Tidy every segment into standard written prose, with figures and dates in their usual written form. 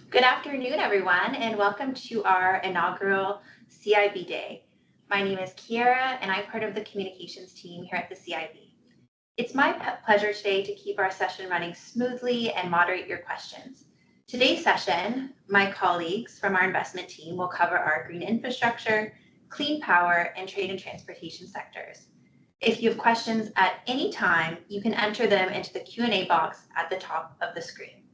Good afternoon, everyone, and welcome to our inaugural CIB Day. My name is Kiera, and I'm part of the communications team here at the CIB. It's my pleasure today to keep our session running smoothly and moderate your questions. Today's session, my colleagues from our investment team will cover our green infrastructure, clean power, and trade and transportation sectors. If you have questions at any time, you can enter them into the Q&A box at the top of the screen.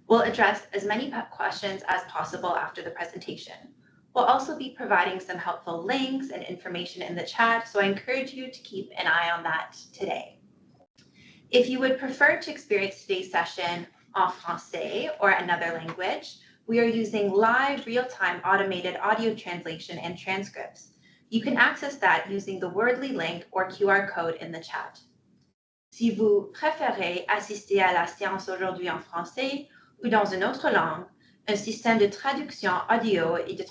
We'll address as many questions as possible after the presentation. We'll also be providing some helpful links and information in the chat, so I encourage you to keep an eye on that today. If you would prefer to experience today's session en français or another language, we are using live, real-time automated audio translation and transcripts. You can access that using the Wordly link or QR code in the chat. Si vous préférez assister à la séance aujourd'hui en français ou dans une autre langue, un système de traduction audio et de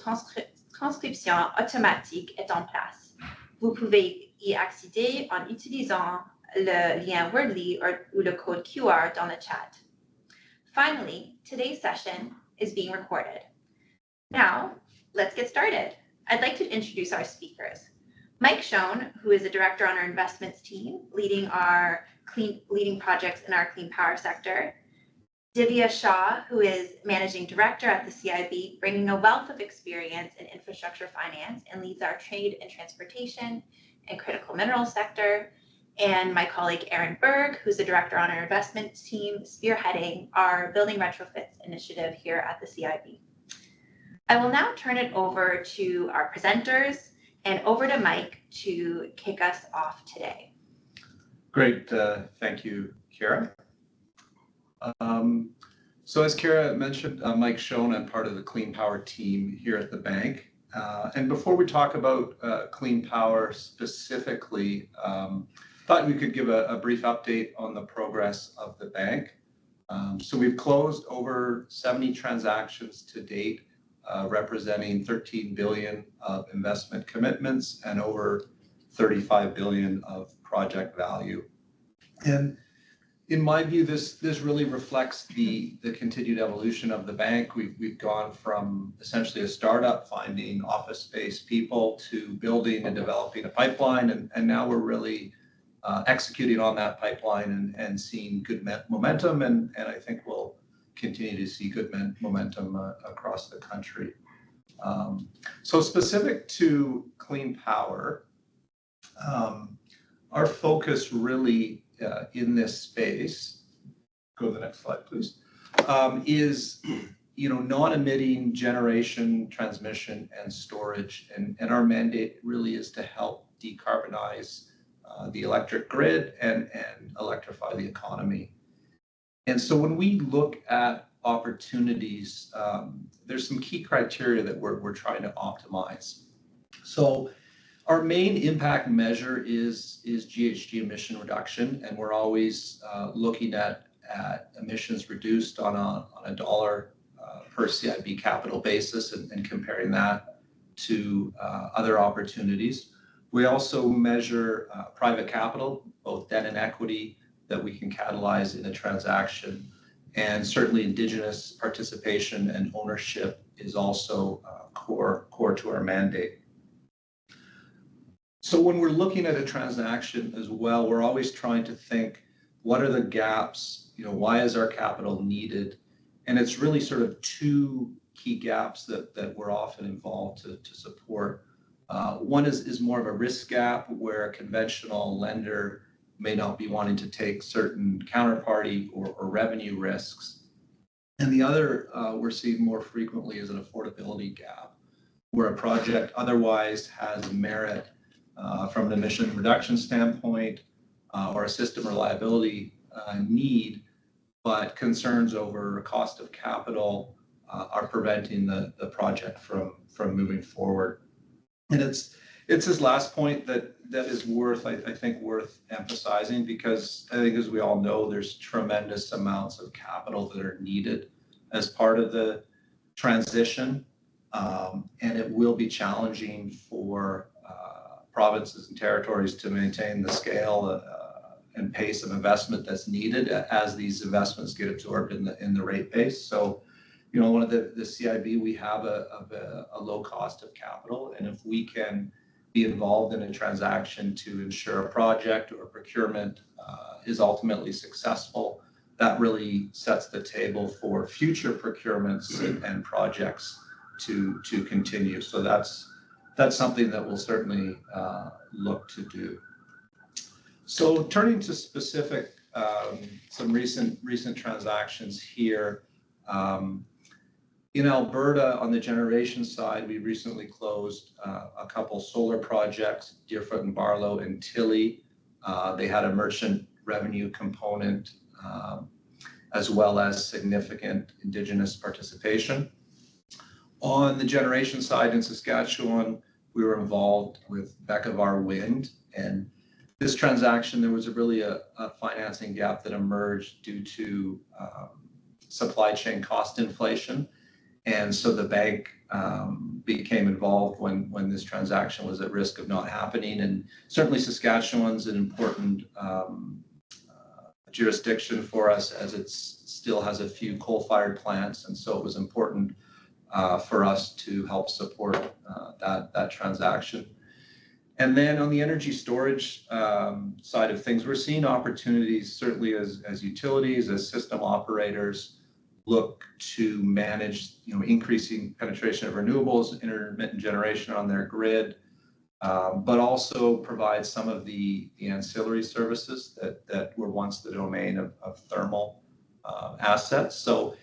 transcription automatique est en place. Vous pouvez y accéder en utilisant le lien Wordly ou le code QR dans le chat. Finally, today's session is being recorded. Now, let's get started. I'd like to introduce our speakers. Mike Schoen, who is a director on our investments team, leading projects in our clean power sector. Divya Shah, who is managing director at the CIB, bringing a wealth of experience in infrastructure finance and leads our trade and transportation and critical minerals sector. And my colleague Aaron Berg, who's the director on our investments team, spearheading our building retrofits initiative here at the CIB. I will now turn it over to our presenters and over to Mike to kick us off today. Great, thank you, Kiera. So as Kiera mentioned, Mike Schoen, I'm part of the clean power team here at the bank. And before we talk about clean power specifically, thought we could give a brief update on the progress of the bank. So we've closed over 70 transactions to date, representing 13 billion of investment commitments and over 35 billion of project value. And in my view, this really reflects the continued evolution of the bank. We've gone from essentially a startup finding office space people to building and developing a pipeline, and now we're really executing on that pipeline and seeing good momentum, and I think we'll continue to see good momentum across the country. So specific to clean power, our focus really in this space, go to the next slide, please, is non-emitting generation, transmission, and storage. And our mandate really is to help decarbonize the electric grid and electrify the economy. And so when we look at opportunities, there's some key criteria that we're trying to optimize. So our main impact measure is GHG emission reduction, and we're always looking at emissions reduced on a dollar per CIB capital basis and comparing that to other opportunities. We also measure private capital, both debt and equity, that we can catalyze in a transaction. And certainly Indigenous participation and ownership is also core to our mandate. So when we're looking at a transaction as well, we're always trying to think, what are the gaps? Why is our capital needed? And it's really sort of two key gaps that we're often involved to support. One is more of a risk gap where a conventional lender may not be wanting to take certain counterparty or revenue risks. And the other we're seeing more frequently is an affordability gap, where a project otherwise has merit from an emission reduction standpoint or a system reliability need, but concerns over cost of capital are preventing the project from moving forward. And it's this last point that is worth emphasizing, because I think, as we all know, there's tremendous amounts of capital that are needed as part of the transition, and it will be challenging for provinces and territories to maintain the scale and pace of investment that's needed as these investments get absorbed in the rate base. So, one of the CIB, we have a low cost of capital, and if we can be involved in a transaction to ensure a project or procurement is ultimately successful, that really sets the table for future procurements and projects to continue. So that's something that we'll certainly look to do. So turning to specific, some recent transactions here. In Alberta, on the generation side, we recently closed a couple solar projects, Deerfoot and Barlow and Tilly. They had a merchant revenue component as well as significant Indigenous participation. On the generation side in Saskatchewan, we were involved with Beckevar Wind, and this transaction, there was really a financing gap that emerged due to supply chain cost inflation. And so the bank became involved when this transaction was at risk of not happening. And certainly Saskatchewan's an important jurisdiction for us, as it still has a few coal-fired plants. And so it was important for us to help support that transaction. And then on the energy storage side of things, we're seeing opportunities certainly as utilities, as system operators look to manage, increasing penetration of renewables, intermittent generation on their grid, but also provide some of the ancillary services that were once the domain of thermal assets. So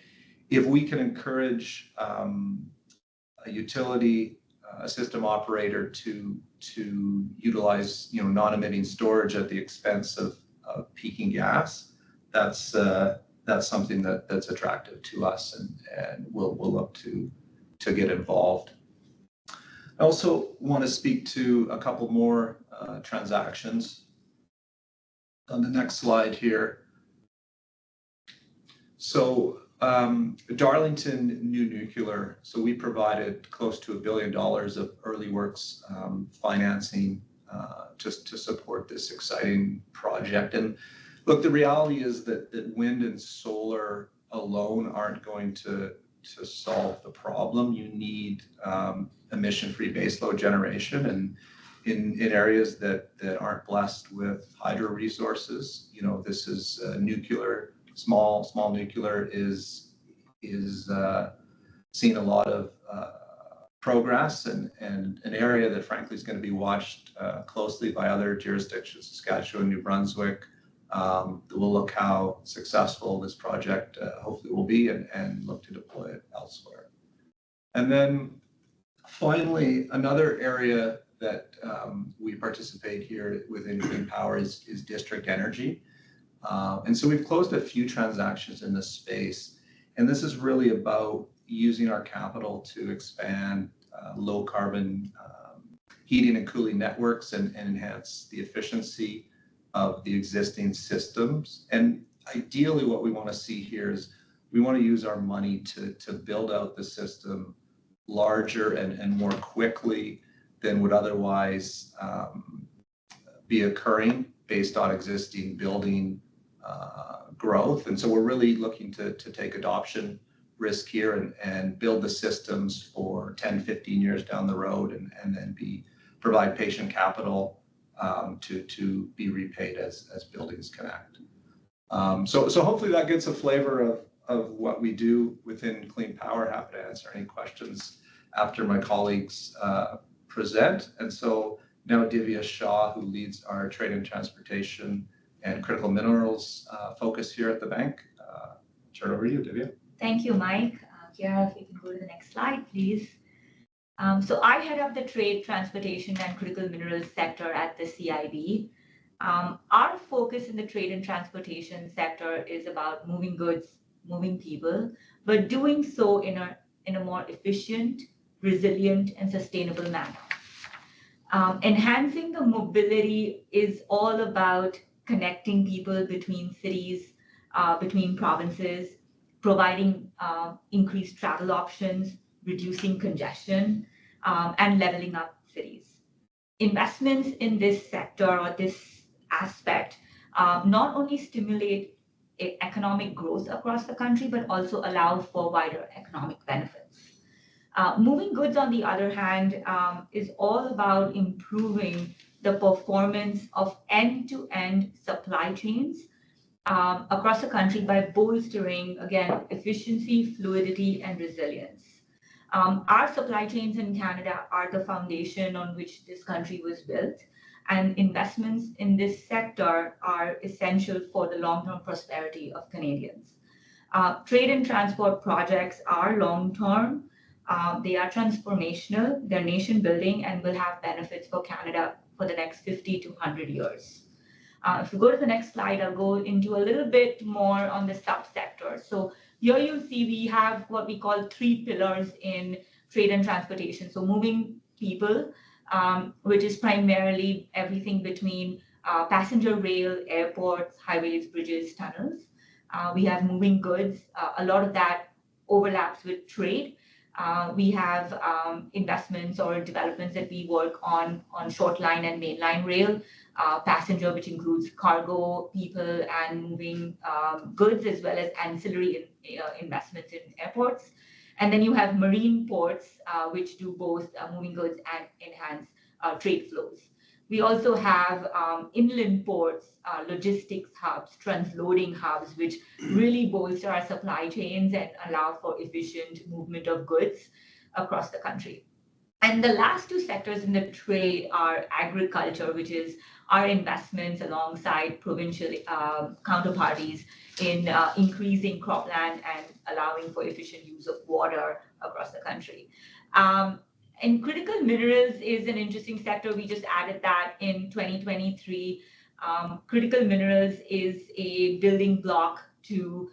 if we can encourage a utility, a system operator to utilize, non-emitting storage at the expense of peaking gas, that's something that's attractive to us, and we'll look to get involved. I also want to speak to a couple more transactions on the next slide here. So Darlington New Nuclear, so we provided close to $1 billion of early works financing just to support this exciting project. And look, the reality is that wind and solar alone aren't going to solve the problem. You need emission-free baseload generation, and in areas that aren't blessed with hydro resources, this is nuclear. Small nuclear is seeing a lot of progress, and an area that frankly is going to be watched closely by other jurisdictions, Saskatchewan, New Brunswick. We'll look how successful this project hopefully will be, and look to deploy it elsewhere. And then finally, another area that we participate here within Clean Power is district energy. And so we've closed a few transactions in this space, and this is really about using our capital to expand low carbon heating and cooling networks and enhance the efficiency of the existing systems. And ideally what we want to see here is we want to use our money to build out the system larger and more quickly than would otherwise be occurring based on existing building growth. And so we're really looking to take adoption risk here and build the systems for 10, 15 years down the road, and then provide patient capital to be repaid as buildings connect. So hopefully that gets a flavor of what we do within Clean Power. Happy to answer any questions after my colleagues present. And so now Divya Shah, who leads our trade and transportation and critical minerals focus here at the bank. Turn over to you, Divya. Thank you, Mike. Kiara, if we can go to the next slide, please. So I head up the trade, transportation, and critical minerals sector at the CIB. Our focus in the trade and transportation sector is about moving goods, moving people, but doing so in a more efficient, resilient, and sustainable manner. Enhancing the mobility is all about connecting people between cities, between provinces, providing increased travel options, reducing congestion, and leveling up cities. Investments in this sector or this aspect not only stimulate economic growth across the country, but also allow for wider economic benefits. Moving goods, on the other hand, is all about improving the performance of end-to-end supply chains across the country by bolstering, again, efficiency, fluidity, and resilience. Our supply chains in Canada are the foundation on which this country was built, and investments in this sector are essential for the long-term prosperity of Canadians. Trade and transport projects are long-term, they are transformational, they're nation-building, and will have benefits for Canada for the next 50 to 100 years. If you go to the next slide, I'll go into a little bit more on the subsectors. So here you'll see we have what we call 3 pillars in trade and transportation. So moving people, which is primarily everything between passenger rail, airports, highways, bridges, tunnels. We have moving goods. A lot of that overlaps with trade. We have investments or developments that we work on short line and mainline rail, passenger, which includes cargo, people, and moving goods, as well as ancillary investments in airports. And then you have marine ports, which do both moving goods and enhance trade flows. We also have inland ports, logistics hubs, transloading hubs, which really bolster our supply chains and allow for efficient movement of goods across the country. And the last 2 sectors in the trade are agriculture, which is our investments alongside provincial counterparties in increasing cropland and allowing for efficient use of water across the country. And critical minerals is an interesting sector. We just added that in 2023. Critical minerals is a building block to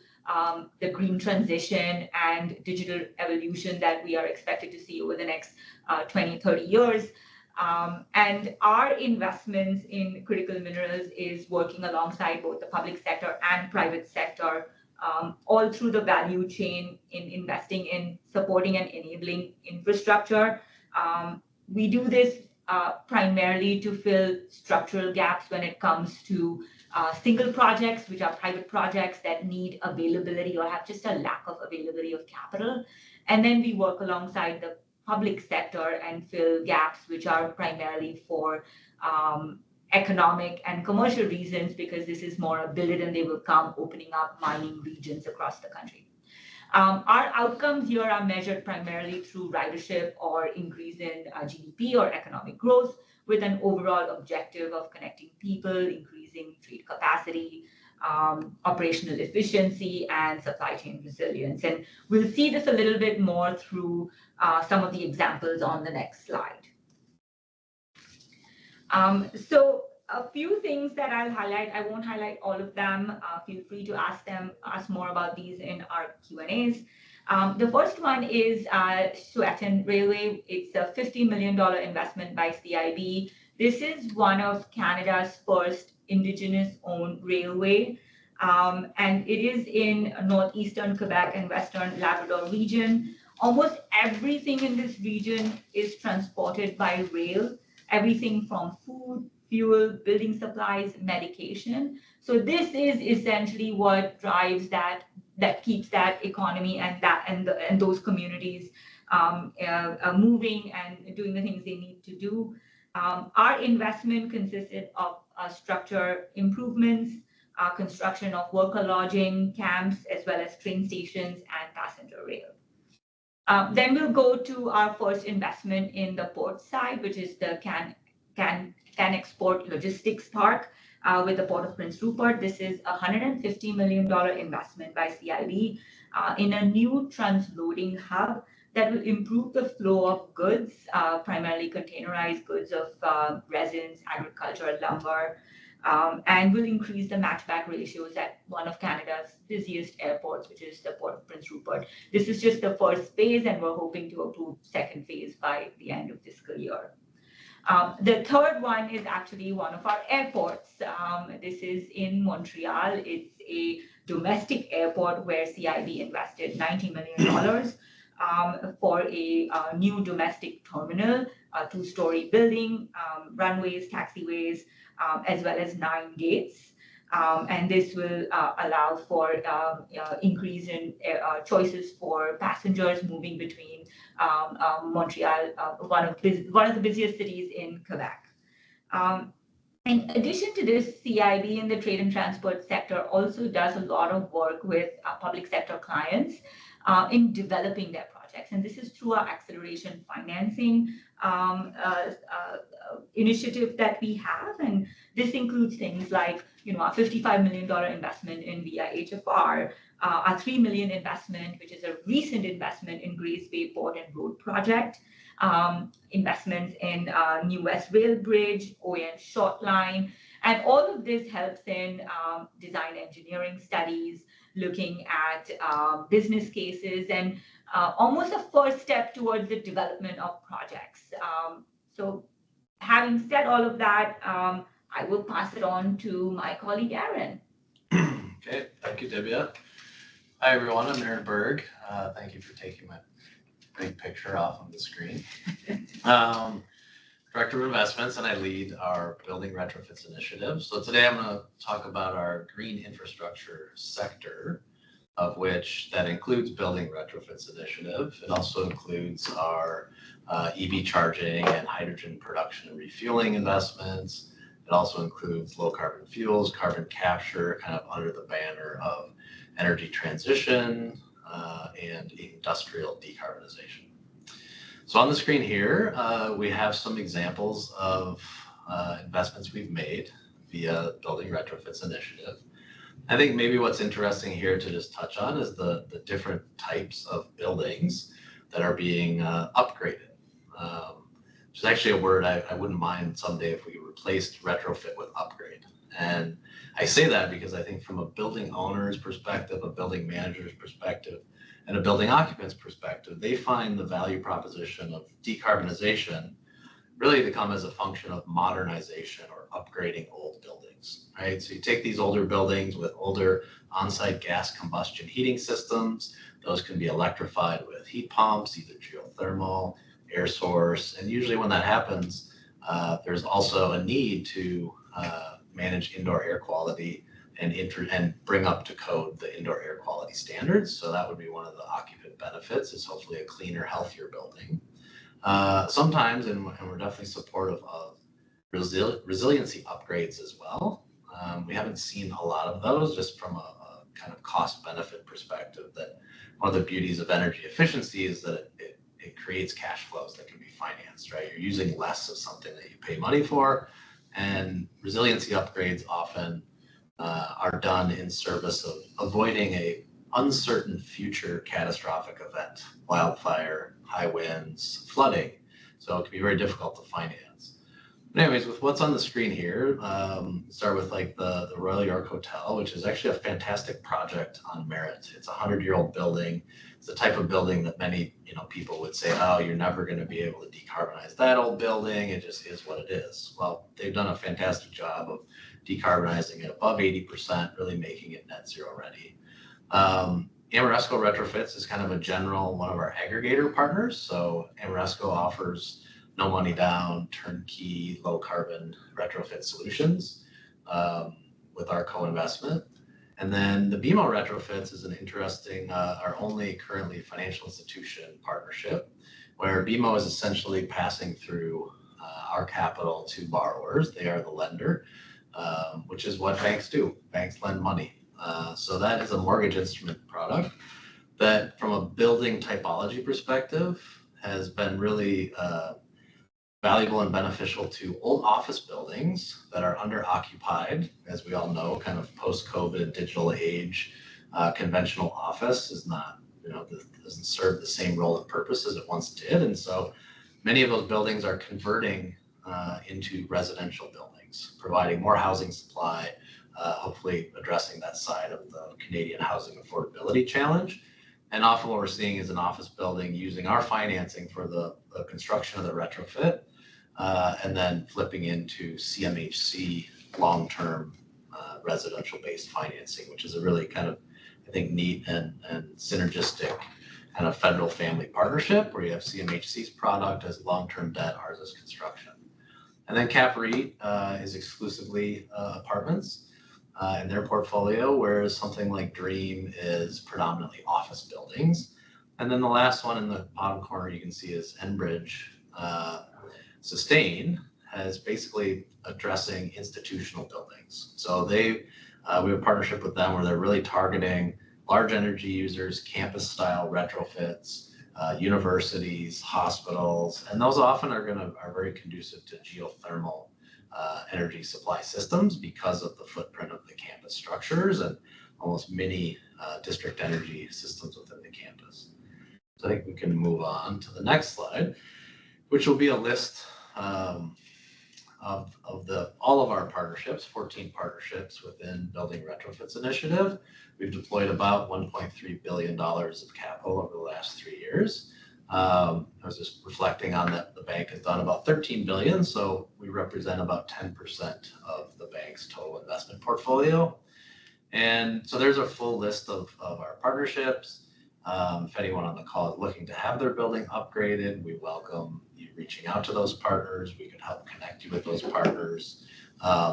the green transition and digital evolution that we are expected to see over the next 20, 30 years. And our investments in critical minerals is working alongside both the public sector and private sector, all through the value chain in investing in supporting and enabling infrastructure. We do this primarily to fill structural gaps when it comes to single projects, which are private projects that need availability or have just a lack of availability of capital. And then we work alongside the public sector and fill gaps, which are primarily for economic and commercial reasons, because this is more a build it and they will come, opening up mining regions across the country. Our outcomes here are measured primarily through ridership or increase in GDP or economic growth, with an overall objective of connecting people, increasing trade capacity, operational efficiency, and supply chain resilience. And we'll see this a little bit more through some of the examples on the next slide. So a few things that I'll highlight. I won't highlight all of them. Feel free to ask more about these in our Q&As. The first one is Sweatin Railway. It's a $50 million investment by CIB. This is one of Canada's first Indigenous-owned railway, and it is in northeastern Quebec and western Labrador region. Almost everything in this region is transported by rail, everything from food, fuel, building supplies, medication. So this is essentially what drives that keeps that economy and those communities moving and doing the things they need to do. Our investment consisted of structure improvements, construction of worker lodging camps, as well as train stations and passenger rail. Then we'll go to our first investment in the port side, which is the Can Export Logistics Park with the Port of Prince Rupert. This is a $150 million investment by CIB in a new transloading hub that will improve the flow of goods, primarily containerized goods of resins, agricultural lumber, and will increase the matchback ratios at one of Canada's busiest airports, which is the Port of Prince Rupert. This is just the first phase, and we're hoping to approve second phase by the end of fiscal year. The third one is actually one of our airports. This is in Montreal. It's a domestic airport where CIB invested $90 million for a new domestic terminal, a 2-story building, runways, taxiways, as well as 9 gates. And this will allow for increase in choices for passengers moving between Montreal, one of the busiest cities in Quebec. In addition to this, CIB in the trade and transport sector also does a lot of work with public sector clients in developing their projects. And this is through our acceleration financing initiative that we have. And this includes things like, our $55 million investment in Via HFR, our $3 million investment, which is a recent investment in Grays Bay Port and Road Project, investments in New West Rail Bridge, ON Short Line, and all of this helps in design engineering studies, looking at business cases, and almost a first step towards the development of projects. So having said all of that, I will pass it on to my colleague, Aaron. Okay, thank you, Divya. Hi, everyone. I'm Aaron Berg. Thank you for taking my big picture off of the screen. Director of Investments, and I lead our Building Retrofits Initiative. So today I'm going to talk about our green infrastructure sector, of which that includes Building Retrofits Initiative. It also includes our EV charging and hydrogen production and refueling investments. It also includes low carbon fuels, carbon capture, kind of under the banner of energy transition and industrial decarbonization. So on the screen here, we have some examples of investments we've made via Building Retrofits Initiative. I think maybe what's interesting here to just touch on is the different types of buildings that are being upgraded. Which is actually a word I wouldn't mind someday if we replaced retrofit with upgrade. And I say that because I think from a building owner's perspective, a building manager's perspective, and a building occupant's perspective, they find the value proposition of decarbonization really to come as a function of modernization or upgrading old buildings, right? So you take these older buildings with older on-site gas combustion heating systems, those can be electrified with heat pumps, either geothermal, air source, and usually when that happens, there's also a need to manage indoor air quality and bring up to code the indoor air quality standards. So that would be one of the occupant benefits, is hopefully a cleaner, healthier building. Sometimes, and we're definitely supportive of resiliency upgrades as well. We haven't seen a lot of those just from a kind of cost benefit perspective. That one of the beauties of energy efficiency is that it creates cash flows that can be financed, right? You're using less of something that you pay money for, and resiliency upgrades often are done in service of avoiding a uncertain future catastrophic event, wildfire, high winds, flooding. So it can be very difficult to finance. But anyways, with what's on the screen here, start with like the Royal York Hotel, which is actually a fantastic project on merit. It's a 100-year-old building. It's the type of building that many people would say, oh, you're never going to be able to decarbonize that old building. It just is what it is. Well, they've done a fantastic job of decarbonizing it above 80%, really making it net zero ready. Ameresco Retrofits is kind of a general one of our aggregator partners. So Ameresco offers no money down, turnkey, low carbon retrofit solutions with our co-investment. And then the BMO Retrofits is an interesting, our only currently financial institution partnership, where BMO is essentially passing through our capital to borrowers. They are the lender, which is what banks do. Banks lend money. So that is a mortgage instrument product that, from a building typology perspective, has been really valuable and beneficial to old office buildings that are under-occupied. As we all know, kind of post-COVID digital age, conventional office is not, doesn't serve the same role and purpose as it once did. And so many of those buildings are converting into residential buildings, providing more housing supply, hopefully addressing that side of the Canadian housing affordability challenge. And often what we're seeing is an office building using our financing for the construction of the retrofit, and then flipping into CMHC long-term residential-based financing, which is a really kind of, I think, neat and synergistic kind of federal family partnership where you have CMHC's product as long-term debt, ours as construction. And then CAPREIT is exclusively apartments. in their portfolio, whereas something like Dream is predominantly office buildings. And then the last one in the bottom corner you can see is Enbridge Sustain has basically addressing institutional buildings. So we have a partnership with them where they're really targeting large energy users, campus style retrofits, universities, hospitals, and those often are very conducive to geothermal energy supply systems because of the footprint of the campus structures and almost mini district energy systems within the campus. So I think we can move on to the next slide, which will be a list of all of our partnerships, 14 partnerships within Building Retrofits Initiative. We've deployed about $1.3 billion of capital over the last 3 years. I was just reflecting on that the bank has done about 13 billion, so we represent about 10% of the bank's total investment portfolio. And so there's a full list of our partnerships. If anyone on the call is looking to have their building upgraded, we welcome you reaching out to those partners. We can help connect you with those partners,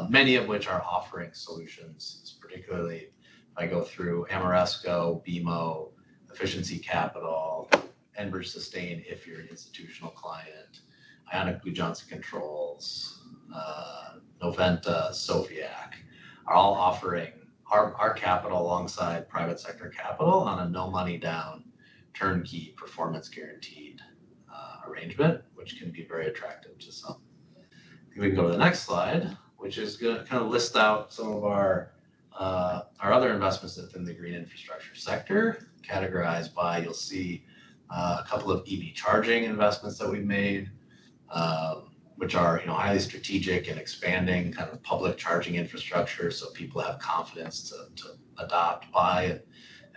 many of which are offering solutions, particularly if I go through Amoresco, BMO, Efficiency Capital, Enbridge Sustain if you're an institutional client, Ionic Blue Johnson Controls, Noventa, Sofiac are all offering our capital alongside private sector capital on a no money down, turnkey, performance guaranteed arrangement, which can be very attractive to some. I think we can go to the next slide, which is going to kind of list out some of our other investments within the green infrastructure sector, categorized by, you'll see a couple of EV charging investments that we've made, which are highly strategic and expanding kind of public charging infrastructure, so people have confidence to adopt, buy,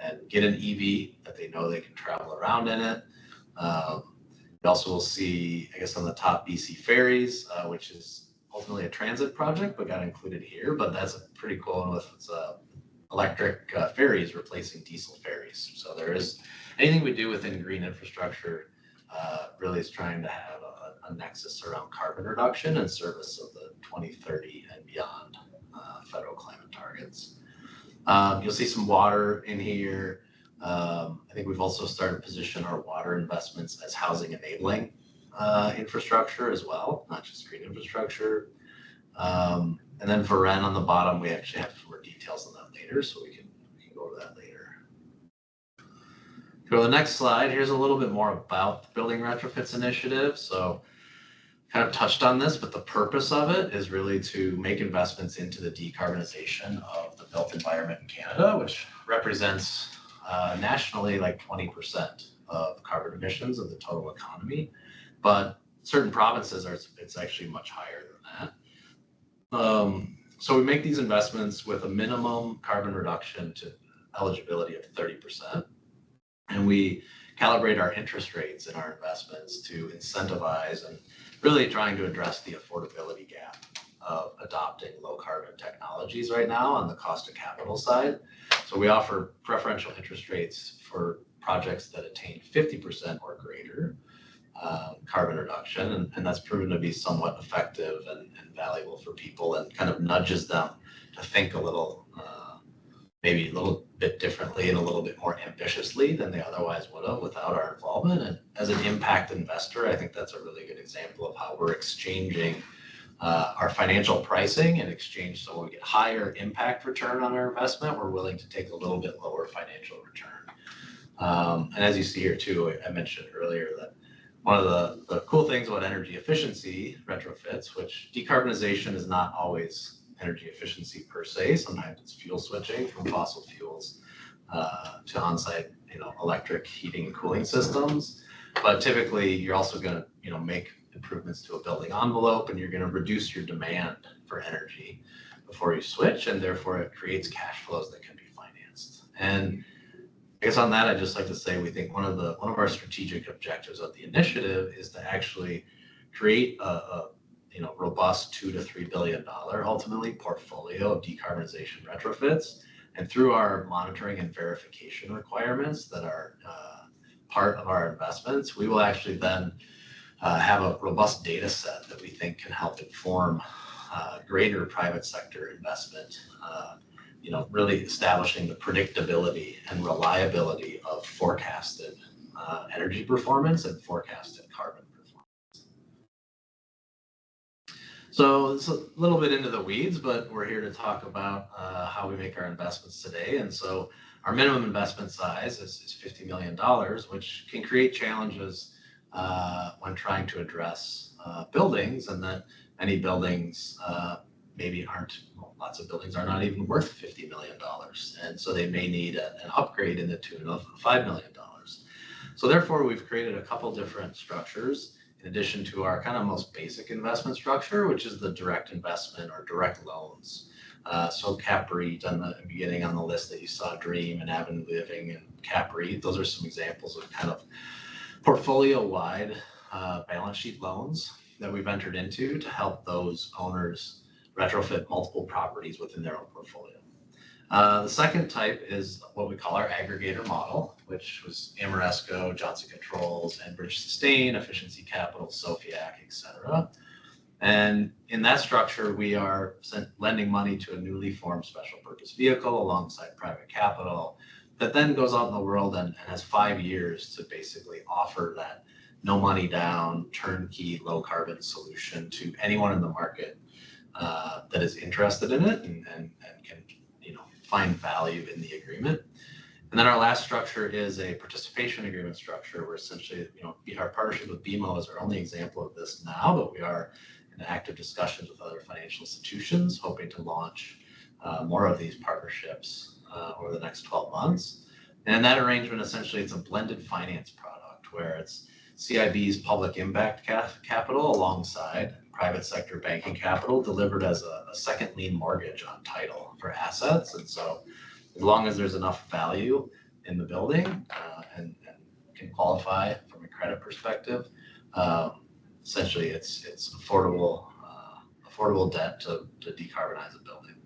and get an EV that they know they can travel around in it. You also will see, I guess, on the top, BC Ferries, which is ultimately a transit project, but got included here. But that's a pretty cool one with electric ferries replacing diesel ferries. So there is anything we do within green infrastructure really is trying to have a nexus around carbon reduction and service of the 2030 and beyond federal climate targets. You'll see some water in here. I think we've also started to position our water investments as housing enabling infrastructure as well, not just green infrastructure. And then Varen on the bottom, we actually have more details on that later, so we can go over that later. Go to the next slide. Here's a little bit more about the Building Retrofits Initiative. So kind of touched on this, but the purpose of it is really to make investments into the decarbonization of the built environment in Canada, which represents nationally like 20% of carbon emissions of the total economy. But certain provinces it's actually much higher than that. So we make these investments with a minimum carbon reduction to eligibility of 30%. And we calibrate our interest rates in our investments to incentivize and really trying to address the affordability gap of adopting low carbon technologies right now on the cost of capital side. So we offer preferential interest rates for projects that attain 50% or greater carbon reduction. And that's proven to be somewhat effective and valuable for people and kind of nudges them to think a little, maybe a little bit differently and a little bit more ambitiously than they otherwise would have without our involvement. And as an impact investor, I think that's a really good example of how we're exchanging our financial pricing in exchange. So when we get higher impact return on our investment, we're willing to take a little bit lower financial return. And as you see here too, I mentioned earlier that one of the cool things about energy efficiency retrofits, which decarbonization is not always energy efficiency per se. Sometimes it's fuel switching from fossil fuels to on-site, electric heating and cooling systems. But typically, you're also going to, make improvements to a building envelope, and you're going to reduce your demand for energy before you switch, and therefore it creates cash flows that can be financed. And I guess on that, I'd just like to say we think one of our strategic objectives of the initiative is to actually create a robust $2 to $3 billion ultimately portfolio of decarbonization retrofits. And through our monitoring and verification requirements that are part of our investments, we will actually then have a robust data set that we think can help inform greater private sector investment really establishing the predictability and reliability of forecasted energy performance and forecasted carbon performance. So it's a little bit into the weeds, but we're here to talk about how we make our investments today. And so our minimum investment size is $50 million, which can create challenges when trying to address buildings, and that many buildings maybe lots of buildings are not even worth $50 million. And so they may need an upgrade in the tune of $5 million. So therefore, we've created a couple different structures in addition to our kind of most basic investment structure, which is the direct investment or direct loans. So CapREIT on the beginning on the list that you saw, Dream and Avenue Living and CapREIT, those are some examples of kind of portfolio-wide balance sheet loans that we've entered into to help those owners retrofit multiple properties within their own portfolio. The second type is what we call our aggregator model, which was Ameresco, Johnson Controls, Enbridge Sustain, Efficiency Capital, Sofiac, et cetera. And in that structure, we are lending money to a newly formed special purpose vehicle alongside private capital that then goes out in the world and has 5 years to basically offer that no money down, turnkey, low carbon solution to anyone in the market that is interested in it and can find value in the agreement. And then our last structure is a participation agreement structure where essentially, our partnership with BMO is our only example of this now, but we are in active discussions with other financial institutions, hoping to launch more of these partnerships over the next 12 months. And in that arrangement, essentially, it's a blended finance product where it's CIB's public impact capital alongside private sector banking capital delivered as a second lien mortgage on title for assets. And so as long as there's enough value in the building and can qualify from a credit perspective, essentially it's affordable debt to decarbonize a building.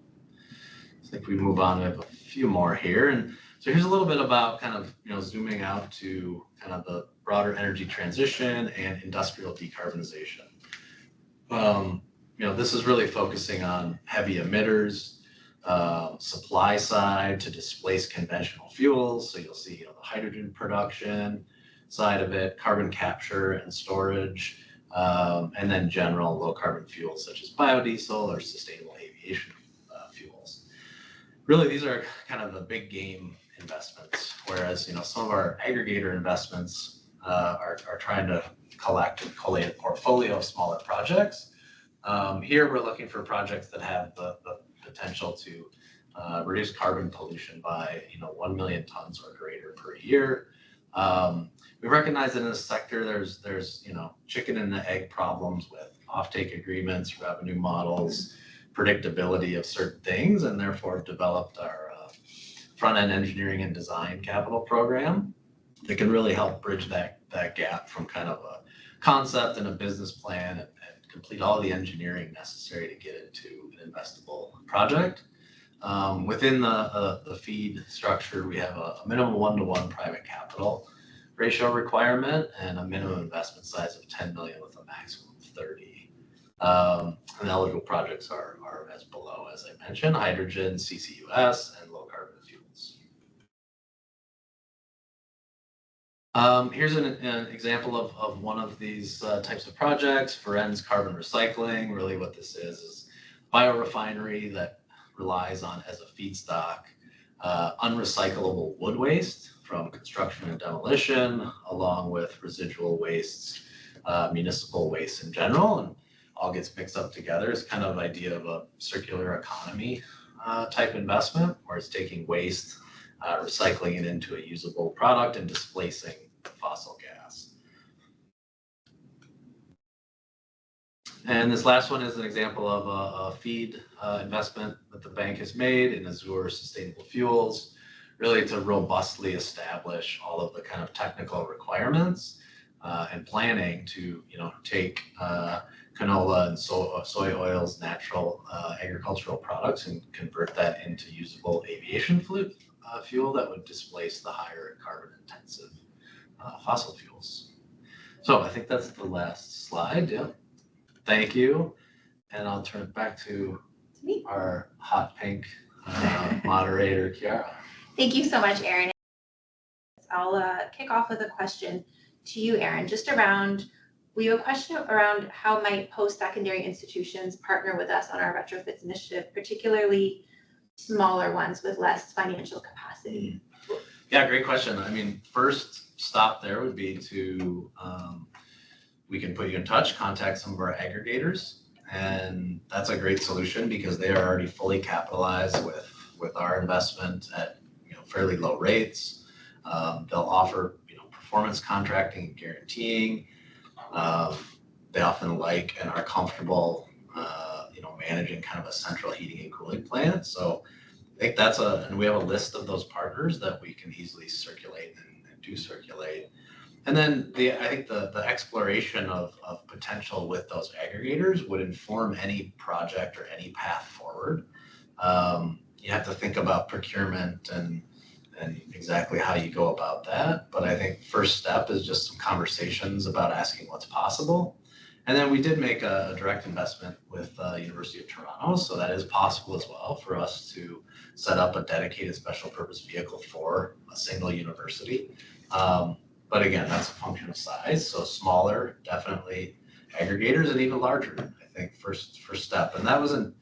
I think we move on. We have a few more here. And so here's a little bit about kind of, zooming out to kind of the broader energy transition and industrial decarbonization. This is really focusing on heavy emitters, supply side to displace conventional fuels. So you'll see, the hydrogen production side of it, carbon capture and storage, and then general low carbon fuels such as biodiesel or sustainable aviation fuels. Really, these are kind of the big game investments, whereas some of our aggregator investments are trying to collect and collate a portfolio of smaller projects. Here we're looking for projects that have the potential to reduce carbon pollution by 1 million tons or greater per year. We recognize that in this sector there's chicken and the egg problems with offtake agreements, revenue models, predictability of certain things, and therefore have developed our front-end engineering and design capital program that can really help bridge that gap from kind of a concept and a business plan and complete all the engineering necessary to get into an investable project. Within the feed structure, we have a minimum 1-to-1 private capital ratio requirement and a minimum investment size of 10 million with a maximum of 30. And eligible projects are as below, as I mentioned: hydrogen, CCUS, and low carbon fuels. Here's an example of one of these types of projects, Ferenz Carbon Recycling. Really what this is biorefinery that relies on as a feedstock unrecyclable wood waste from construction and demolition, along with residual wastes, municipal waste in general, and all gets mixed up together. It's kind of idea of a circular economy type investment, where it's taking waste, recycling it into a usable product and displacing fossil gas. And this last one is an example of a feed investment that the bank has made in Azure Sustainable Fuels, really to robustly establish all of the kind of technical requirements and planning to take canola and soy oils, natural agricultural products, and convert that into usable aviation fuel that would displace the higher carbon intensive fossil fuels. So I think that's the last slide. Yeah. Thank you. And I'll turn it back to our hot pink Moderator Kiara. Thank you so much, Aaron. I'll kick off with a question to you, Aaron, we have a question around how might post-secondary institutions partner with us on our retrofits initiative, particularly smaller ones with less financial capacity. Yeah, great question. I mean, first stop there would be to, we can put you in touch, contact some of our aggregators, and that's a great solution because they are already fully capitalized with our investment at fairly low rates. They'll offer performance contracting and guaranteeing. They often like and are comfortable, managing kind of a central heating and cooling plant. So I think and we have a list of those partners that we can easily circulate and do circulate. And then I think the exploration of potential with those aggregators would inform any project or any path forward. You have to think about procurement and exactly how you go about that. But I think first step is just some conversations about asking what's possible. And then we did make a direct investment with University of Toronto, so that is possible as well for us to set up a dedicated special purpose vehicle for a single university. But again, that's a function of size. So smaller, definitely aggregators, and even larger, I think, first step. And that was a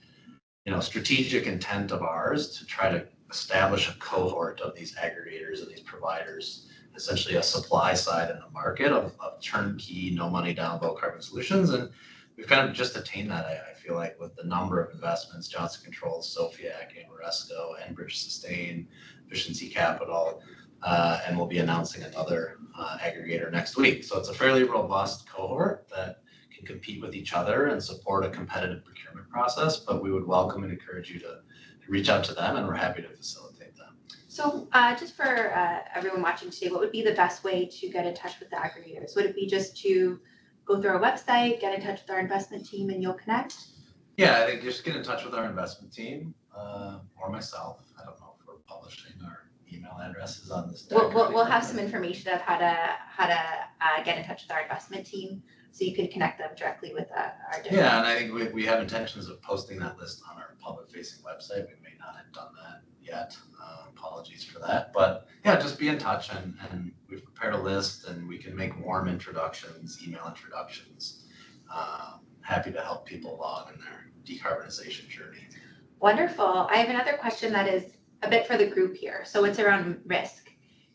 strategic intent of ours to try to establish a cohort of these aggregators and these providers, essentially a supply side in the market of turnkey, no money down, low carbon solutions. And we've kind of just attained that, I feel like, with the number of investments, Johnson Controls, Sofiac, Amoresco, Enbridge Sustain, Efficiency Capital, and we'll be announcing another aggregator next week. So it's a fairly robust cohort that can compete with each other and support a competitive procurement process, but we would welcome and encourage you to reach out to them, and we're happy to facilitate them. So just for everyone watching today, what would be the best way to get in touch with the aggregators? Would it be just to go through our website, get in touch with our investment team, and you'll connect? Yeah, I think just get in touch with our investment team or myself. I don't know if we're publishing our email addresses on this deck. We'll have some information of how to get in touch with our investment team, so you can connect them directly with our different. Yeah, and I think we have intentions of posting that list on our public-facing website. We may not have done that yet. Apologies for that. But yeah, just be in touch, and we've prepared a list, and we can make warm introductions, email introductions. Happy to help people along in their decarbonization journey. Wonderful. I have another question that is a bit for the group here. So it's around risk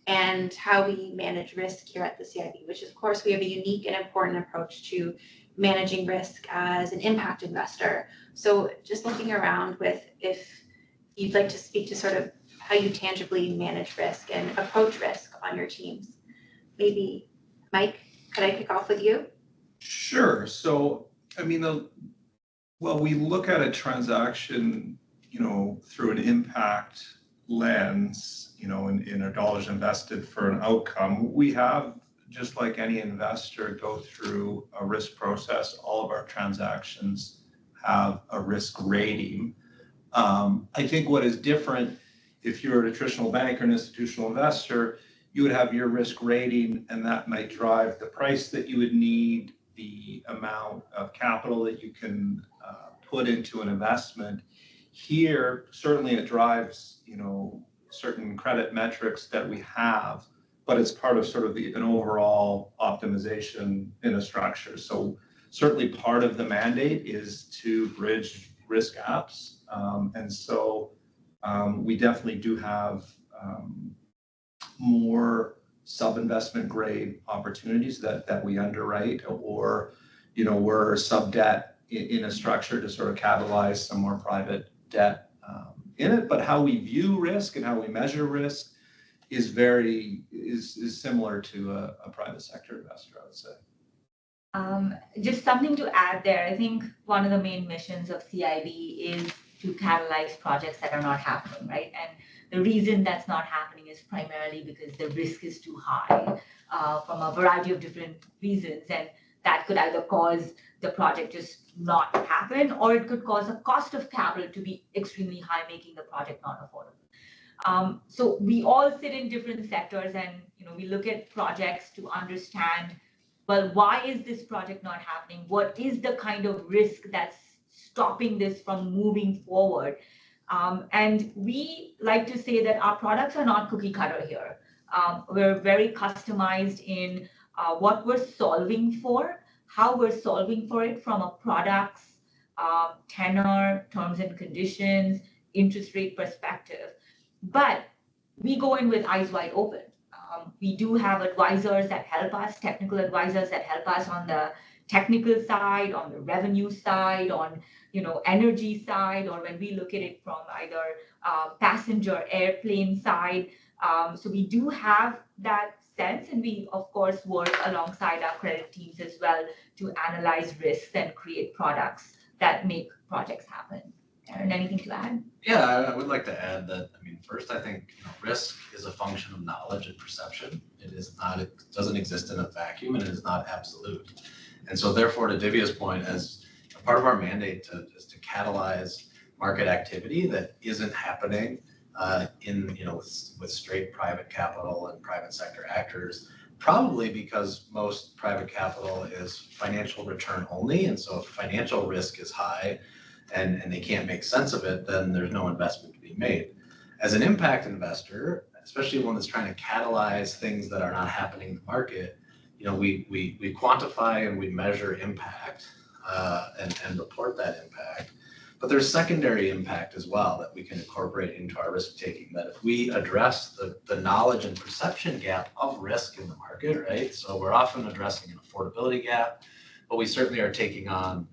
and how we manage risk here at the CIB, which of course we have a unique and important approach to managing risk as an impact investor. So just looking around with, if you'd like to speak to sort of how you tangibly manage risk and approach risk on your teams. Maybe, Mike, could I kick off with you? Sure. So, I mean, we look at a transaction, through an impact lens, in our dollars invested for an outcome. We have, just like any investor, go through a risk process. All of our transactions have a risk rating. I think what is different, if you're a traditional bank or an institutional investor, you would have your risk rating, and that might drive the price that you would need, the amount of capital that you can put into an investment. Here, certainly it drives, certain credit metrics that we have, but it's part of sort of an overall optimization in a structure. So certainly part of the mandate is to bridge risk gaps. And so we definitely do have more sub-investment grade opportunities that we underwrite, or, we're sub-debt in a structure to sort of catalyze some more private debt in it. But how we view risk and how we measure risk is similar to a private sector investor, I would say. Just something to add there. I think one of the main missions of CIB is to catalyze projects that are not happening, right? And the reason that's not happening is primarily because the risk is too high from a variety of different reasons. And that could either cause the project just not happen, or it could cause a cost of capital to be extremely high, making the project not affordable. So we all sit in different sectors, and we look at projects to understand, well, why is this project not happening? What is the kind of risk that's stopping this from moving forward? And we like to say that our products are not cookie cutter here. We're very customized in what we're solving for, how we're solving for it from a product's tenor, terms and conditions, interest rate perspective. But we go in with eyes wide open. We do have advisors that help us, technical advisors that help us on the technical side, on the revenue side, on energy side, or when we look at it from either passenger airplane side. So we do have that sense, and we of course work alongside our credit teams as well to analyze risks and create products that make projects happen. Aaron, anything to add? Yeah, I would like to add that, first, I think risk is a function of knowledge and perception. It doesn't exist in a vacuum, and it is not absolute. And so therefore, to Divya's point, as a part of our mandate is to catalyze market activity that isn't happening with straight private capital and private sector actors, probably because most private capital is financial return only. And so if financial risk is high and they can't make sense of it, then there's no investment to be made. As an impact investor, especially one that's trying to catalyze things that are not happening in the market, we quantify and we measure impact and report that impact. But there's secondary impact as well that we can incorporate into our risk taking, that if we address the knowledge and perception gap of risk in the market, right? So we're often addressing an affordability gap, but we certainly are taking on,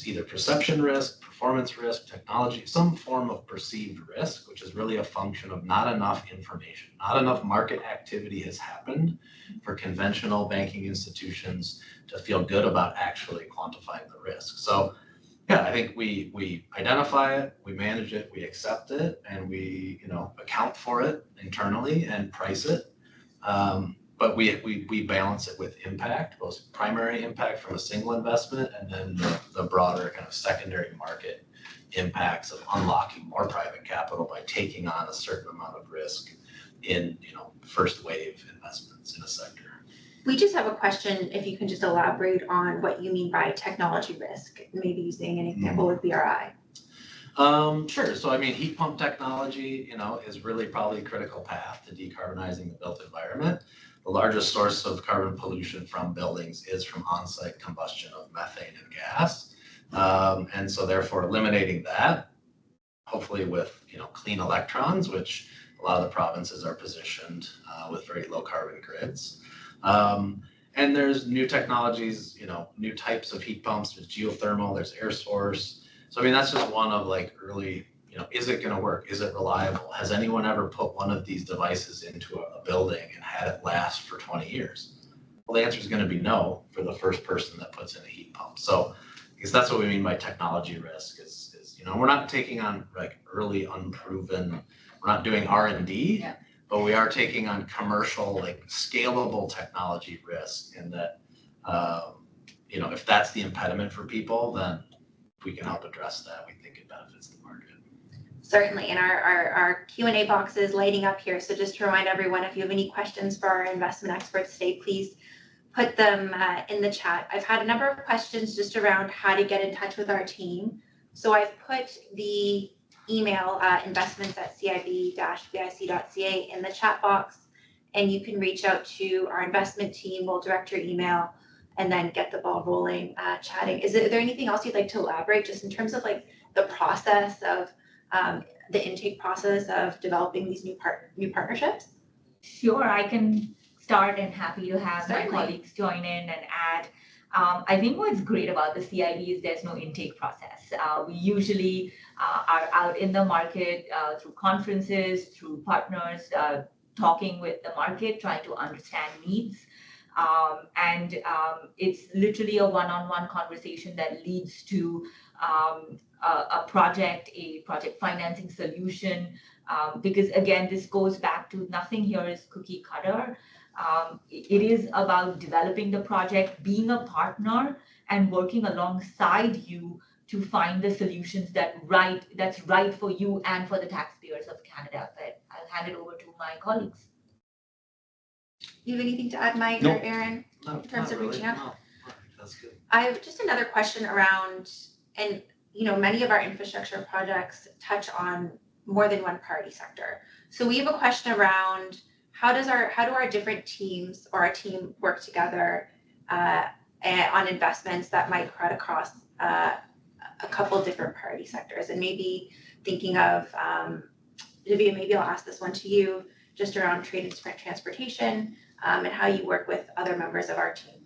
either perception risk, performance risk, technology, some form of perceived risk, which is really a function of not enough information, not enough market activity has happened for conventional banking institutions to feel good about actually quantifying the risk. So yeah, I think we identify it, we manage it, we accept it, and we account for it internally and price it. But we balance it with impact, both primary impact from a single investment and then the broader kind of secondary market impacts of unlocking more private capital by taking on a certain amount of risk in first wave investments in a sector. We just have a question, if you can just elaborate on what you mean by technology risk, maybe using an example with BRI. Sure. So heat pump technology, is really probably a critical path to decarbonizing the built environment. The largest source of carbon pollution from buildings is from on-site combustion of methane and gas. And so therefore eliminating that, hopefully with clean electrons, which a lot of the provinces are positioned with very low carbon grids. And there's new technologies, new types of heat pumps, there's geothermal, there's air source. So that's just one of early, is it going to work? Is it reliable? Has anyone ever put one of these devices into a building and had it last for 20 years? Well, the answer is going to be no for the first person that puts in a heat pump. So I guess that's what we mean by technology risk is we're not taking on early unproven, we're not doing R&D, but we are taking on commercial, scalable technology risk, and that, if that's the impediment for people, then if we can help address that, we think it benefits the market. Certainly, and our Q&A box is lighting up here. So just to remind everyone, if you have any questions for our investment experts today, please put them in the chat. I've had a number of questions just around how to get in touch with our team. So I've put the email investments@cib-bic.ca in the chat box, and you can reach out to our investment team. We'll direct your email and then get the ball rolling, chatting. Is there anything else you'd like to elaborate just in terms of the process of the intake process of developing these new partnerships? Sure, I can start and happy to have my colleagues join in and add. I think what's great about the CIB is there's no intake process. We usually are out in the market through conferences, through partners, talking with the market, trying to understand needs. And it's literally a one-on-one conversation that leads to a project financing solution. Because again, this goes back to nothing here is cookie cutter. It is about developing the project, being a partner, and working alongside you to find the solutions that's right for you and for the taxpayers of Canada. But I'll hand it over to my colleagues. You have anything to add, Mike or Aaron, in terms of reaching out? No, that's good. I have just another question around, and many of our infrastructure projects touch on more than one priority sector. So we have a question around how do our different teams or our team work together on investments that might spread across a couple different priority sectors, and maybe thinking of Divya, maybe I'll ask this one to you, just around trade and transportation and how you work with other members of our team.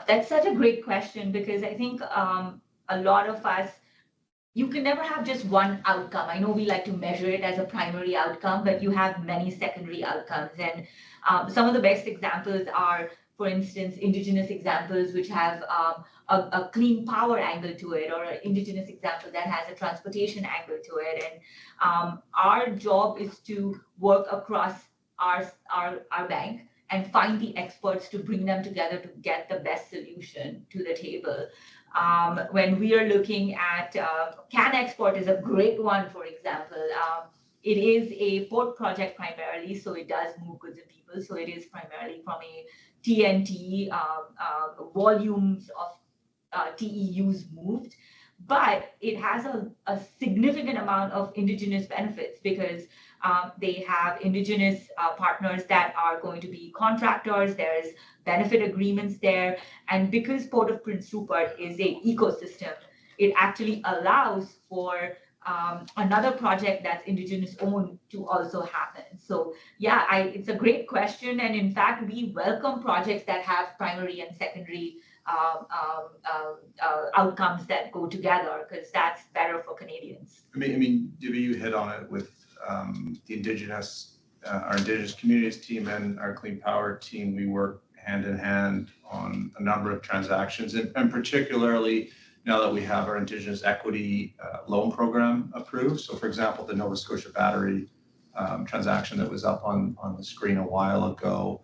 That's such a great question, because I think a lot of us, you can never have just one outcome. I know we like to measure it as a primary outcome, but you have many secondary outcomes. And some of the best examples are, for instance, indigenous examples which have a clean power angle to it, or an indigenous example that has a transportation angle to it. And our job is to work across our bank and find the experts to bring them together to get the best solution to the table. When we are looking at can export is a great one, for example. It is a port project primarily, so it does move goods and people. So it is primarily from a TNT volumes of TEUs moved, but it has a significant amount of indigenous benefits, because they have indigenous partners that are going to be contractors. There's benefit agreements there, and because Port of Prince Rupert is an ecosystem, it actually allows for another project that's indigenous owned to also happen. So yeah, it's a great question, and in fact, we welcome projects that have primary and secondary outcomes that go together, because that's better for Canadians. I mean, Divya, you hit on it with the indigenous, our indigenous communities team and our clean power team. We work hand in hand on a number of transactions, and particularly now that we have our Indigenous Equity Loan Program approved. So for example, the Nova Scotia Battery transaction that was up on the screen a while ago,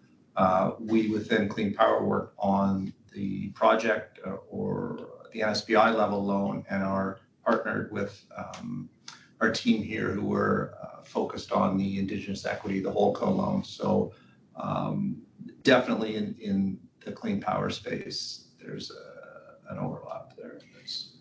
we within Clean Power worked on the project or the NSBI level loan, and are partnered with our team here who were focused on the Indigenous Equity, the HoldCo loan. So definitely in the clean power space, there's an overlap there. That's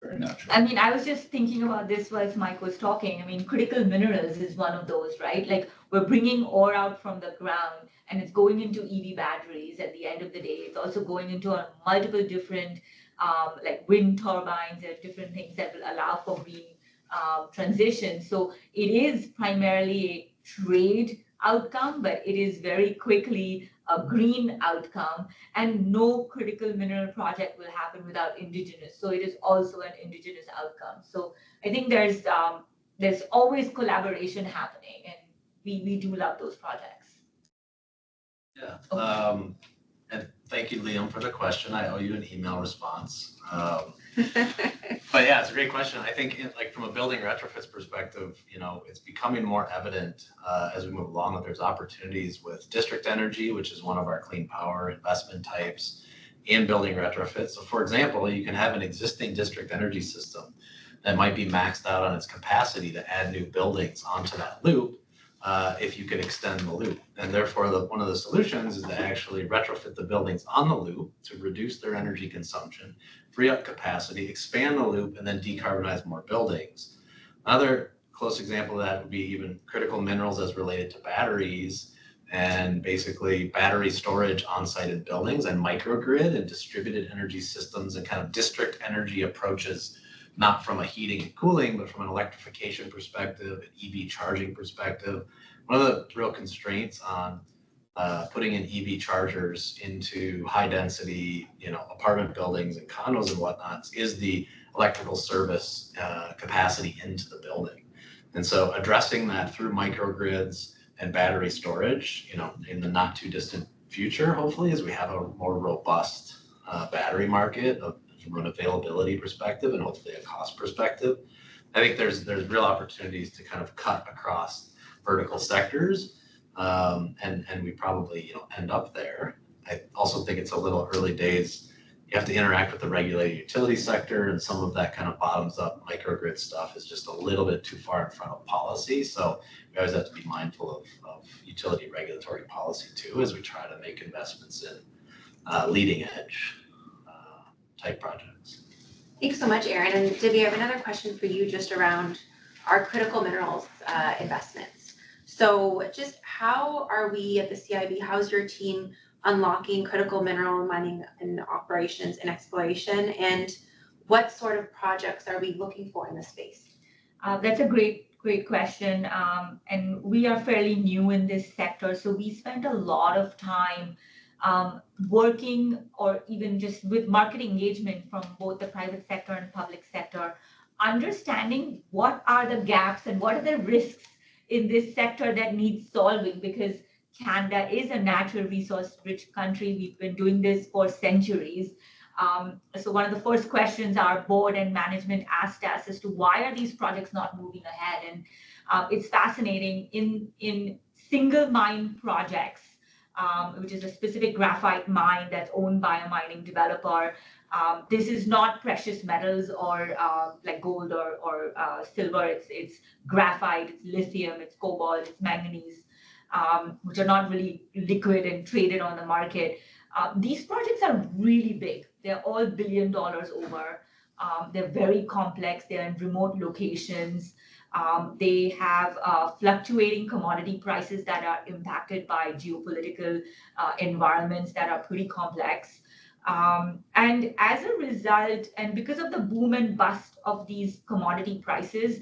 very natural. I mean, I was just thinking about this while Mike was talking. I mean, critical minerals is one of those, right? Like, we're bringing ore out from the ground, and it's going into EV batteries at the end of the day. It's also going into multiple different, like wind turbines and different things that will allow for green transition. So it is primarily a trade outcome, but it is very quickly a green outcome, and no critical mineral project will happen without indigenous. So it is also an indigenous outcome. So I think there's always collaboration happening, and we do love those projects. Yeah. And thank you, Liam, for the question. I owe you an email response. But yeah, it's a great question. I think like from a building retrofits perspective, it's becoming more evident as we move along that there's opportunities with district energy, which is one of our clean power investment types, and building retrofits. So for example, you can have an existing district energy system that might be maxed out on its capacity to add new buildings onto that loop if you could extend the loop. And therefore, one of the solutions is to actually retrofit the buildings on the loop to reduce their energy consumption, free up capacity, expand the loop, and then decarbonize more buildings. Another close example of that would be even critical minerals as related to batteries, and basically battery storage on-site in buildings, and microgrid and distributed energy systems, and kind of district energy approaches, not from a heating and cooling, but from an electrification perspective, an EV charging perspective. One of the real constraints on putting in EV chargers into high density, apartment buildings and condos and whatnot is the electrical service capacity into the building. And so addressing that through microgrids and battery storage, in the not too distant future, hopefully, as we have a more robust battery market from an availability perspective and hopefully a cost perspective, I think there's real opportunities to kind of cut across vertical sectors, and we probably end up there. I also think it's a little early days. You have to interact with the regulated utility sector, and some of that kind of bottoms up microgrid stuff is just a little bit too far in front of policy. So we always have to be mindful of utility regulatory policy too, as we try to make investments in leading edge type projects. Thanks so much, Aaron. And Divya, I have another question for you just around our critical minerals investments. So just how are we at the CIB, how's your team unlocking critical mineral mining and operations and exploration? And what sort of projects are we looking for in this space? That's a great question. And we are fairly new in this sector. So we spent a lot of time working or even just with market engagement from both the private sector and public sector, understanding what are the gaps and what are the risks in this sector that needs solving, because Canada is a natural resource rich country. We've been doing this for centuries. So one of the first questions our board and management asked us as to why are these projects not moving ahead? And it's fascinating in single mine projects, which is a specific graphite mine that's owned by a mining developer. This is not precious metals or like gold or silver. It's graphite, it's lithium, it's cobalt, it's manganese, which are not really liquid and traded on the market. These projects are really big. They're all $1 billion over. They're very complex. They're in remote locations. They have fluctuating commodity prices that are impacted by geopolitical environments that are pretty complex. And as a result, and because of the boom and bust of these commodity prices,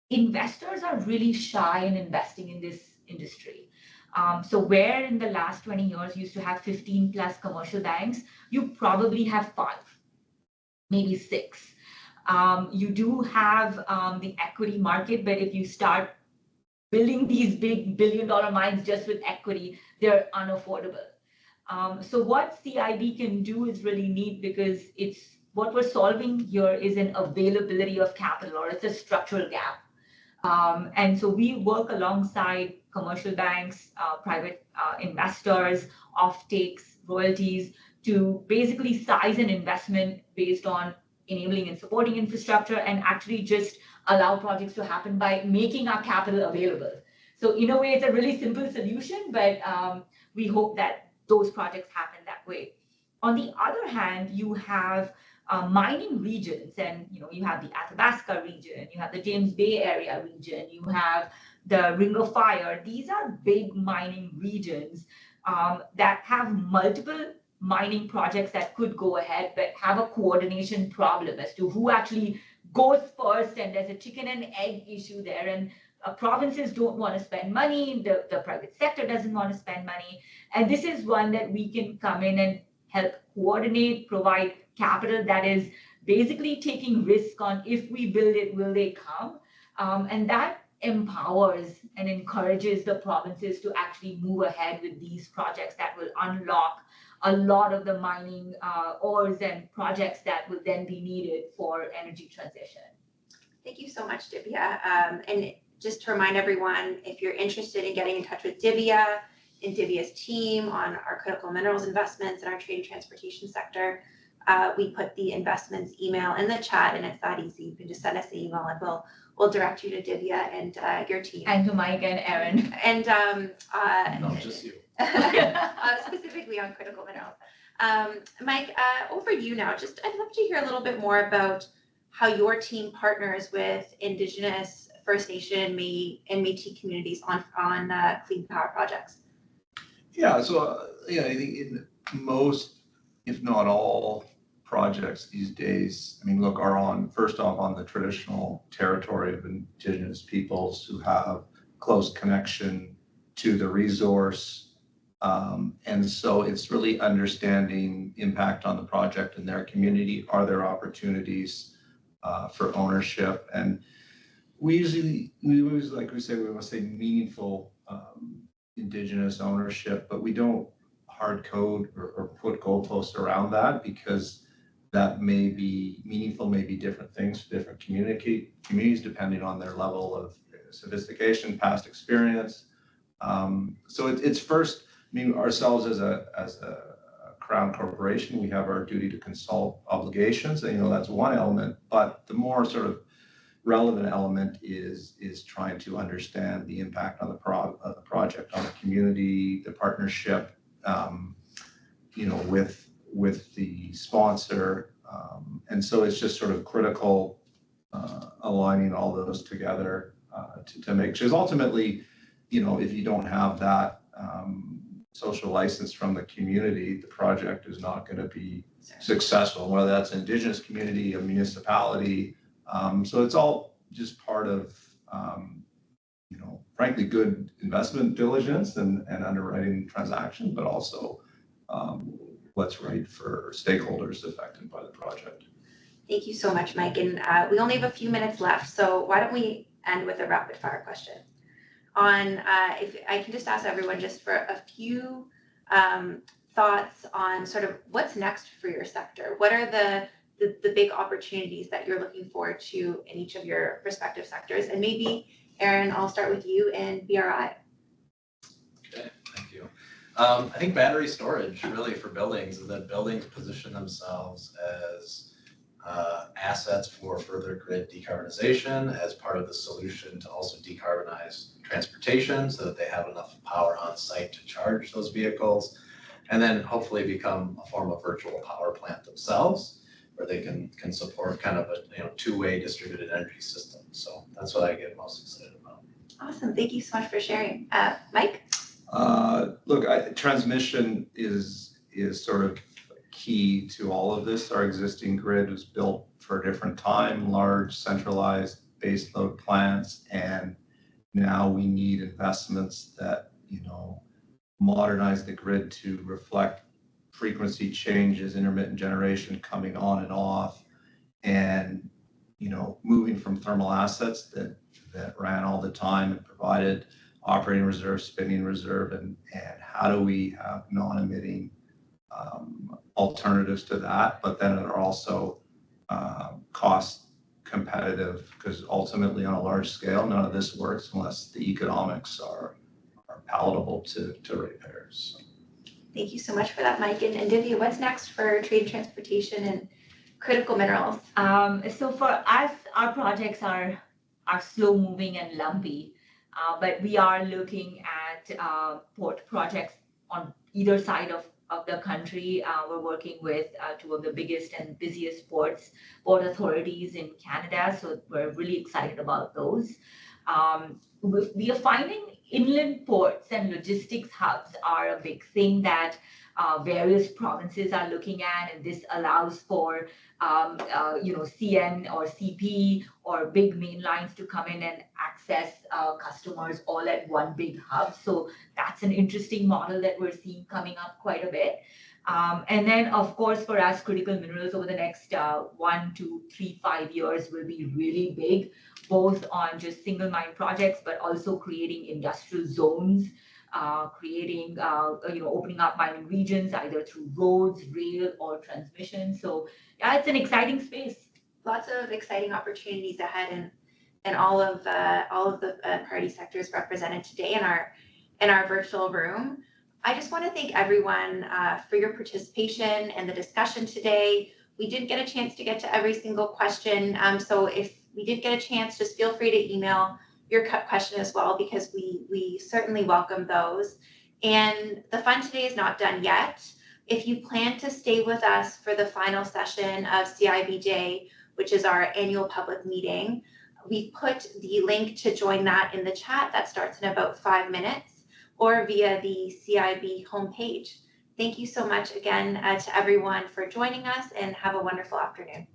investors are really shy in investing in this industry. So where in the last 20 years you used to have 15 plus commercial banks, you probably have 5, maybe 6. You do have the equity market, but if you start building these big $1 billion mines just with equity, they're unaffordable. So what CIB can do is really neat, because it's what we're solving here is an availability of capital, or it's a structural gap. And so we work alongside commercial banks, private investors, offtakes, royalties, to basically size an investment based on enabling and supporting infrastructure, and actually just allow projects to happen by making our capital available. So in a way, it's a really simple solution, but we hope that those projects happen that way. On the other hand, you have mining regions, and you have the Athabasca region, you have the James Bay area region, you have the Ring of Fire. These are big mining regions that have multiple mining projects that could go ahead, but have a coordination problem as to who actually goes first, and there's a chicken and egg issue there, and provinces don't want to spend money, the private sector doesn't want to spend money, and this is one that we can come in and help coordinate, provide capital that is basically taking risk on, if we build it, will they come? And that empowers and encourages the provinces to actually move ahead with these projects that will unlock a lot of the mining ores and projects that will then be needed for energy transition. Thank you so much, Divya. And just to remind everyone, if you're interested in getting in touch with Divya and Divya's team on our critical minerals investments in our trade and transportation sector, we put the investments email in the chat, and it's that easy. You can just send us an email, and we'll direct you to Divya and your team. And to Mike and Aaron. And Not just you. specifically on critical minerals. Mike, over you now. Just I'd love to hear a little bit more about how your team partners with Indigenous, First Nation, and Métis communities on clean power projects. Yeah, so I think in most, if not all, projects these days, are on, first off, on the traditional territory of Indigenous peoples who have close connection to the resource. And so it's really understanding impact on the project in their community. Are there opportunities for ownership? And we always, like we say, we must say meaningful Indigenous ownership, but we don't hard code or put goalposts around that, because that may be meaningful, may be different things for different communities depending on their level of sophistication, past experience. So it's first, ourselves as a Crown corporation, we have our duty to consult obligations, and that's one element, but the more sort of relevant element is trying to understand the impact on the project, on the community, the partnership, with the sponsor, And so it's just sort of critical aligning all those together to make, because ultimately, if you don't have that social license from the community, the project is not going to be successful, whether that's an Indigenous community, a municipality. So it's all just part of, frankly, good investment diligence and underwriting transaction, but also what's right for stakeholders affected by the project. Thank you so much, Mike. And we only have a few minutes left, so why don't we end with a rapid fire question on, if I can just ask everyone just for a few thoughts on sort of what's next for your sector. What are the big opportunities that you're looking forward to in each of your respective sectors? And maybe, Aaron, I'll start with you in BRI. Okay, thank you. I think battery storage really for buildings is that buildings position themselves as assets for further grid decarbonization as part of the solution to also decarbonize transportation so that they have enough power on site to charge those vehicles, and then hopefully become a form of virtual power plant themselves where they can support kind of a two-way distributed energy system. So that's what I get most excited about. Awesome, thank you so much for sharing. Mike? Look, transmission is sort of key to all of this. Our existing grid was built for a different time, large centralized baseload plants, and now we need investments that modernize the grid to reflect frequency changes, intermittent generation coming on and off, and moving from thermal assets that ran all the time and provided operating reserve, spinning reserve, and how do we have non-emitting alternatives to that, but then are also cost competitive, because ultimately on a large scale, none of this works unless the economics are palatable to ratepayers. So. Thank you so much for that, Mike. And Divya, what's next for trade, transportation, and critical minerals? So for us, our projects are slow moving and lumpy, but we are looking at port projects on either side of the country. We're working with two of the biggest and busiest port authorities in Canada, so we're really excited about those. We are finding inland ports and logistics hubs are a big thing that various provinces are looking at, and this allows for CN or CP or big main lines to come in and access customers all at one big hub. So that's an interesting model that we're seeing coming up quite a bit. And then, of course, for us, critical minerals over the next 1, 2, 3, 5 years will be really big, both on just single mine projects, but also creating industrial zones, opening up mining regions either through roads, rail, or transmission. So yeah, it's an exciting space. Lots of exciting opportunities ahead, and all of the priority sectors represented today in our virtual room. I just want to thank everyone for your participation and the discussion today. We didn't get a chance to get to every single question, so if we did get a chance, just feel free to email your question as well, because we certainly welcome those. And the fun today is not done yet. If you plan to stay with us for the final session of CIB Day, which is our annual public meeting, we put the link to join that in the chat. That starts in about 5 minutes, or via the CIB homepage. Thank you so much again to everyone for joining us, and have a wonderful afternoon.